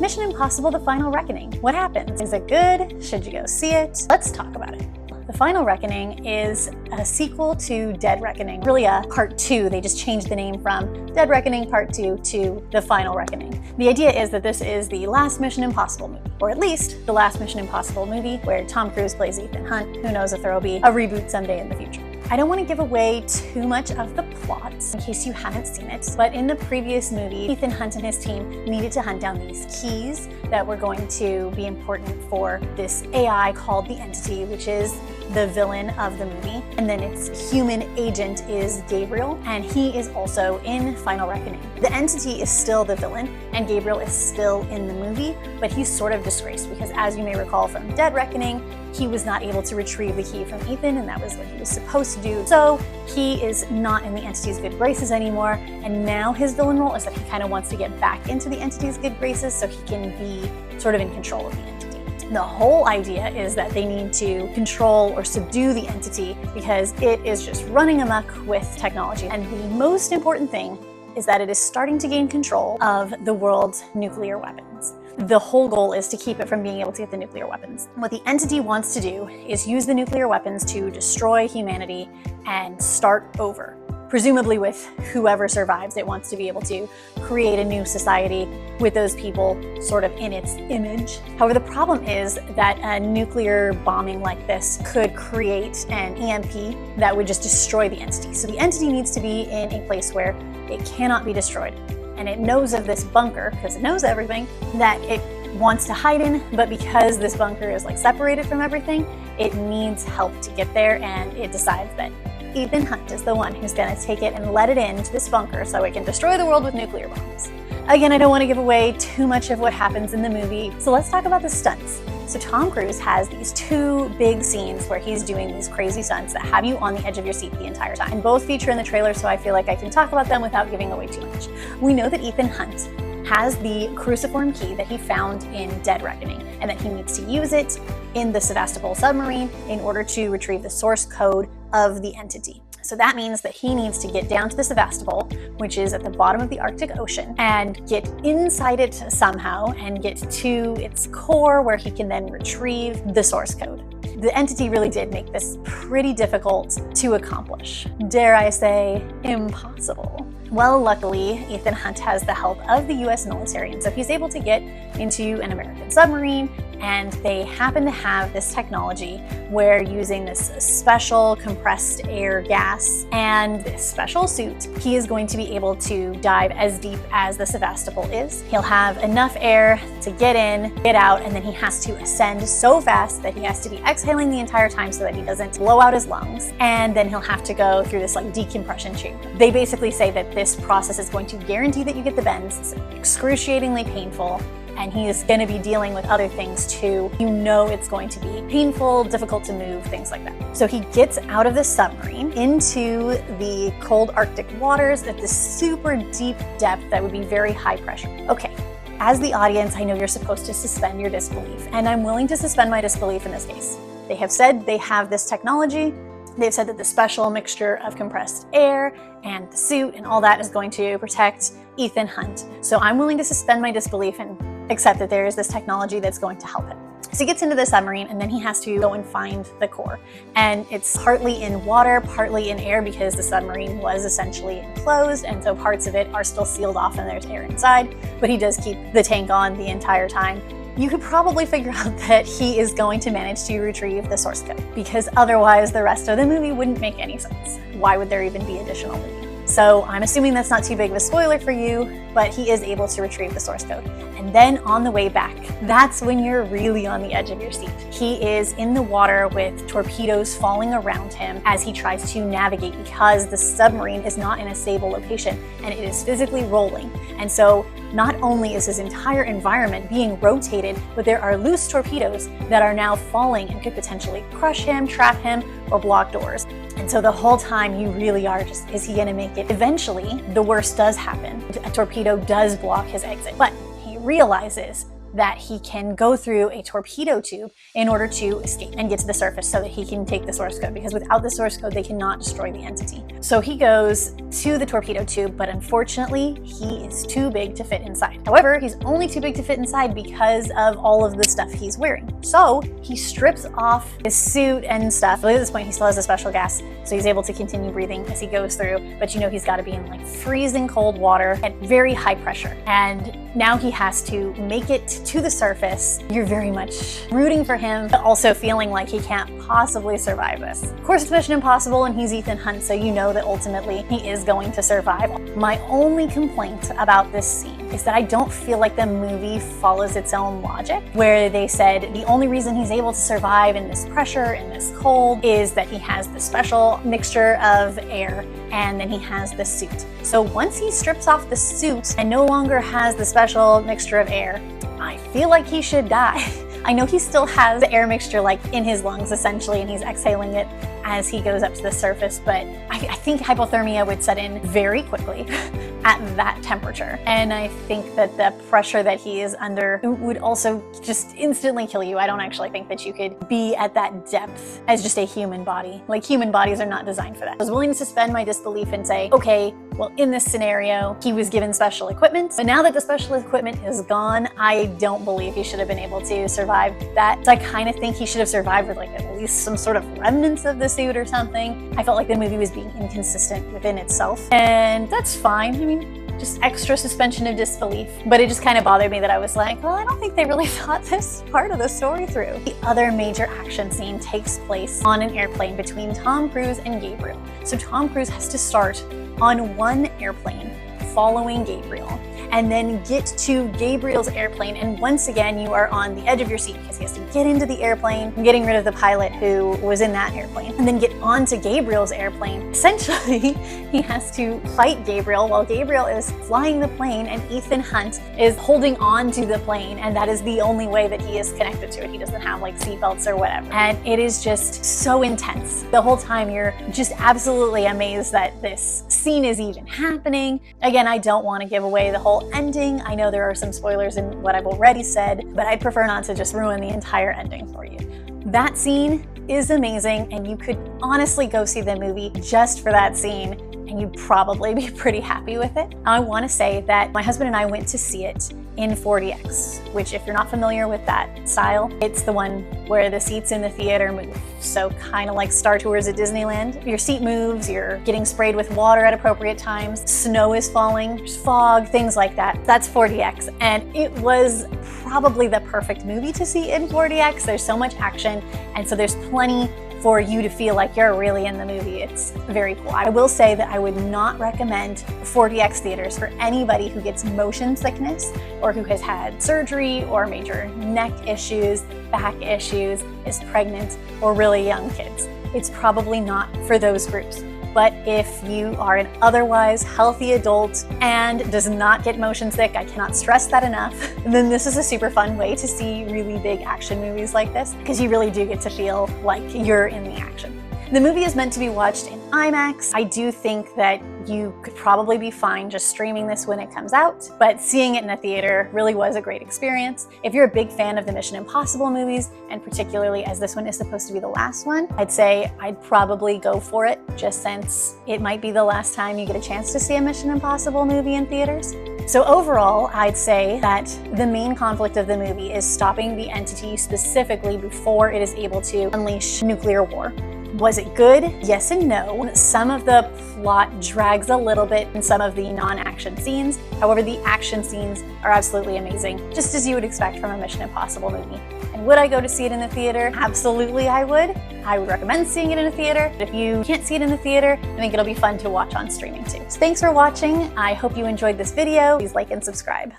Mission Impossible: The Final Reckoning. What happens? Is it good? Should you go see it? Let's talk about it. The Final Reckoning is a sequel to Dead Reckoning, really a part 2. They just changed the name from Dead Reckoning Part 2 to The Final Reckoning. The idea is that this is the last Mission Impossible movie, or at least the last Mission Impossible movie where Tom Cruise plays Ethan Hunt. Who knows if there will be a reboot someday in the future. I don't want to give away too much of the plot in case you haven't seen it, but in the previous movie, Ethan Hunt and his team needed to hunt down these keys that were going to be important for this AI called the Entity, which is the villain of the movie. And then its human agent is Gabriel, and he is also in Final Reckoning. The Entity is still the villain, and Gabriel is still in the movie, but he's sort of disgraced because, as you may recall from Dead Reckoning, he was not able to retrieve the key from Ethan, and that was what he was supposed to do. So he is not in the Entity's good graces anymore, and now his villain role is that he kind of wants to get back into the Entity's good graces so he can be sort of in control of the Entity. The whole idea is that they need to control or subdue the Entity because it is just running amok with technology. And the most important thing is that it is starting to gain control of the world's nuclear weapons. The whole goal is to keep it from being able to get the nuclear weapons. What the Entity wants to do is use the nuclear weapons to destroy humanity and start over. Presumably with whoever survives, it wants to be able to create a new society with those people sort of in its image. However, the problem is that a nuclear bombing like this could create an EMP that would just destroy the Entity. So the Entity needs to be in a place where it cannot be destroyed. And it knows of this bunker, because it knows everything, that it wants to hide in, but because this bunker is like separated from everything, it needs help to get there, and it decides that Ethan Hunt is the one who's going to take it and let it into this bunker so it can destroy the world with nuclear bombs. Again, I don't want to give away too much of what happens in the movie, so let's talk about the stunts. So Tom Cruise has these 2 big scenes where he's doing these crazy stunts that have you on the edge of your seat the entire time. And both feature in the trailer, so I feel like I can talk about them without giving away too much. We know that Ethan Hunt has the cruciform key that he found in Dead Reckoning, and that he needs to use it in the Sevastopol submarine in order to retrieve the source code of the Entity. So that means that he needs to get down to the Sevastopol, which is at the bottom of the Arctic Ocean, and get inside it somehow and get to its core where he can then retrieve the source code. The Entity really did make this pretty difficult to accomplish. Dare I say, impossible. Well, luckily, Ethan Hunt has the help of the US military, and so he's able to get into an American submarine, and they happen to have this technology where, using this special compressed air gas and this special suit, he is going to be able to dive as deep as the Sevastopol is. He'll have enough air to get in, get out, and then he has to ascend so fast that he has to be exhaling the entire time so that he doesn't blow out his lungs, and then he'll have to go through this like decompression chamber. They basically say that this process is going to guarantee that you get the bends. It's excruciatingly painful, and he is going to be dealing with other things too. You know it's going to be painful, difficult to move, things like that. So he gets out of the submarine into the cold Arctic waters at this super deep depth that would be very high pressure. Okay, as the audience, I know you're supposed to suspend your disbelief, and I'm willing to suspend my disbelief in this case. They have said they have this technology. They've said that the special mixture of compressed air and the suit and all that is going to protect Ethan Hunt. So I'm willing to suspend my disbelief and accept that there is this technology that's going to help him. So he gets into the submarine, and then he has to go and find the core. And it's partly in water, partly in air, because the submarine was essentially enclosed, and so parts of it are still sealed off and there's air inside, but he does keep the tank on the entire time. You could probably figure out that he is going to manage to retrieve the source code, because otherwise the rest of the movie wouldn't make any sense. Why would there even be additional movie? So I'm assuming that's not too big of a spoiler for you, but he is able to retrieve the source code. And then on the way back, that's when you're really on the edge of your seat. He is in the water with torpedoes falling around him as he tries to navigate, because the submarine is not in a stable location and it is physically rolling. And so not only is his entire environment being rotated, but there are loose torpedoes that are now falling and could potentially crush him, trap him, or block doors. And so the whole time you really are just, is he going to make it? Eventually, the worst does happen. A torpedo does block his exit, but he realizes that he can go through a torpedo tube in order to escape and get to the surface so that he can take the source code, because without the source code, they cannot destroy the entity. So he goes to the torpedo tube, but unfortunately, he is too big to fit inside. However, he's only too big to fit inside because of all of the stuff he's wearing. So he strips off his suit and stuff. At this point, he still has a special gas, so he's able to continue breathing as he goes through, but you know he's got to be in like freezing cold water at very high pressure. And now he has to make it to the surface. You're very much rooting for him, but also feeling like he can't possibly survive this. Of course, it's Mission Impossible and he's Ethan Hunt, so you know that ultimately he is going to survive. My only complaint about this scene is that I don't feel like the movie follows its own logic, where they said the only reason he's able to survive in this pressure, in this cold, is that he has the special mixture of air and then he has the suit. So once he strips off the suit and no longer has the special mixture of air, I feel like he should die. I know he still has the air mixture like in his lungs essentially, and he's exhaling it as he goes up to the surface, but I think hypothermia would set in very quickly at that temperature. And I think that the pressure that he is under would also just instantly kill you. I don't actually think that you could be at that depth as just a human body. Like, human bodies are not designed for that. I was willing to suspend my disbelief and say, okay, well, in this scenario, he was given special equipment, but now that the special equipment is gone, I don't believe he should have been able to survive that. So I kind of think he should have survived with like at least some sort of remnants of the suit or something. I felt like the movie was being inconsistent within itself, and that's fine. I mean, just extra suspension of disbelief. But it just kind of bothered me that I was like, well, I don't think they really thought this part of the story through. The other major action scene takes place on an airplane between Tom Cruise and Gabriel. So Tom Cruise has to start on one airplane following Gabriel, and then get to Gabriel's airplane, and once again you are on the edge of your seat because he has to get into the airplane, getting rid of the pilot who was in that airplane, and then get onto Gabriel's airplane. Essentially, he has to fight Gabriel while Gabriel is flying the plane and Ethan Hunt is holding on to the plane, and that is the only way that he is connected to it. He doesn't have like seatbelts or whatever, and it is just so intense. The whole time you're just absolutely amazed that this scene is even happening. Again, I don't want to give away the whole ending. I know there are some spoilers in what I've already said, but I'd prefer not to just ruin the entire ending for you. That scene is amazing, and you could honestly go see the movie just for that scene, and you'd probably be pretty happy with it. I want to say that my husband and I went to see it in 4DX, which, if you're not familiar with that style, it's the one where the seats in the theater move. So kind of like Star Tours at Disneyland. Your seat moves, you're getting sprayed with water at appropriate times, snow is falling, there's fog, things like that. That's 4DX, and it was probably the perfect movie to see in 4DX. There's so much action, and so there's plenty for you to feel like you're really in the movie. It's very cool. I will say that I would not recommend 4DX theaters for anybody who gets motion sickness or who has had surgery or major neck issues, back issues, is pregnant, or really young kids. It's probably not for those groups. But if you are an otherwise healthy adult and does not get motion sick, I cannot stress that enough, then this is a super fun way to see really big action movies like this, because you really do get to feel like you're in the action. The movie is meant to be watched in IMAX. I do think that you could probably be fine just streaming this when it comes out, but seeing it in a theater really was a great experience. If you're a big fan of the Mission Impossible movies, and particularly as this one is supposed to be the last one, I'd say I'd probably go for it, just since it might be the last time you get a chance to see a Mission Impossible movie in theaters. So overall, I'd say that the main conflict of the movie is stopping the entity specifically before it is able to unleash nuclear war. Was it good? Yes and no. Some of the plot drags a little bit in some of the non-action scenes. However, the action scenes are absolutely amazing, just as you would expect from a Mission Impossible movie. And would I go to see it in the theater? Absolutely I would. I would recommend seeing it in a theater. If you can't see it in the theater, I think it'll be fun to watch on streaming too. So thanks for watching. I hope you enjoyed this video. Please like and subscribe.